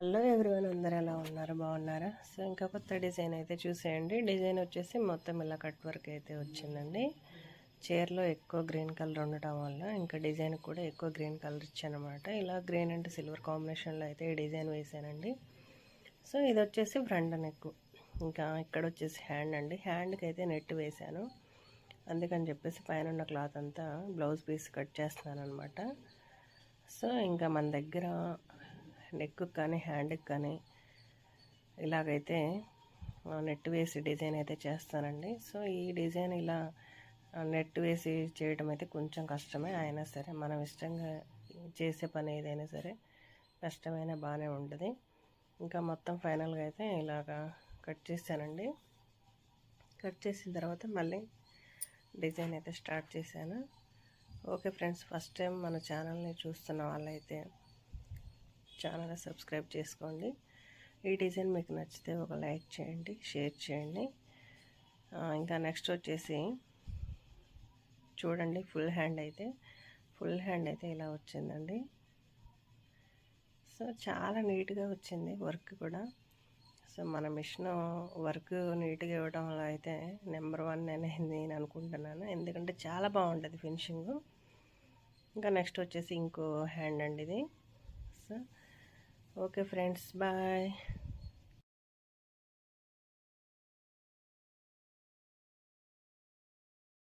Hello everyone, అందరూ ఎలా ఉన్నారు? బాగున్నారా? సో ఇంకా కొత్త డిజైన్ అయితే చూసేయండి. డిజైన్ వచ్చేసి మొత్తం ఇలా కట్ వర్క్ అయితే వచ్చిందండి. చైర్లో ఎక్కువ గ్రీన్ కలర్ ఉండటం వల్ల ఇంకా డిజైన్ కూడా ఎక్కువ గ్రీన్ కలర్ ఇచ్చానమాట. ఇలా గ్రీన్ అండ్ సిల్వర్ కాంబినేషన్లో అయితే ఈ డిజైన్ వేసానండి. సో ఇది వచ్చేసి ఫ్రంట్ నెక్. ఇంకా ఇక్కడ వచ్చేసి హ్యాండ్ అండి. హ్యాండ్కి అయితే నెట్ వేసాను, అందుకని చెప్పేసి పైన ఉన్న క్లాత్ అంతా బ్లౌజ్ పీస్ కట్ చేస్తున్నాను అనమాట. సో ఇంకా మన దగ్గర నెక్ కానీ హ్యాండ్కి కానీ ఇలాగైతే నెట్ వేసి డిజైన్ అయితే చేస్తానండి. సో ఈ డిజైన్ ఇలా నెట్ వేసి చేయడం అయితే కొంచెం కష్టమే, అయినా సరే మనం ఇష్టంగా చేసే పని ఏదైనా సరే కష్టమైనా బాగానే ఉంటుంది. ఇంకా మొత్తం ఫైనల్గా అయితే ఇలాగా కట్ చేశానండి. కట్ చేసిన తర్వాత మళ్ళీ డిజైన్ అయితే స్టార్ట్ చేశాను. ఓకే ఫ్రెండ్స్, ఫస్ట్ టైం మన ఛానల్ని చూస్తున్న వాళ్ళైతే ఛానల్ సబ్స్క్రైబ్ చేసుకోండి. ఈ డిజైన్ మీకు నచ్చితే ఒక లైక్ చేయండి, షేర్ చేయండి. ఇంకా నెక్స్ట్ వచ్చేసి చూడండి, ఫుల్ హ్యాండ్ అయితే ఇలా వచ్చిందండి. సో చాలా నీట్గా వచ్చింది వర్క్ కూడా. సో మన మిషన్ వర్క్ నీట్గా ఇవ్వడం వల్ల అయితే నెంబర్ 1 అనేది నేను అనుకుంటున్నాను, ఎందుకంటే చాలా బాగుంటుంది ఫినిషింగ్. ఇంకా నెక్స్ట్ వచ్చేసి ఇంకో హ్యాండ్ అండి ఇది. So okay friends, bye.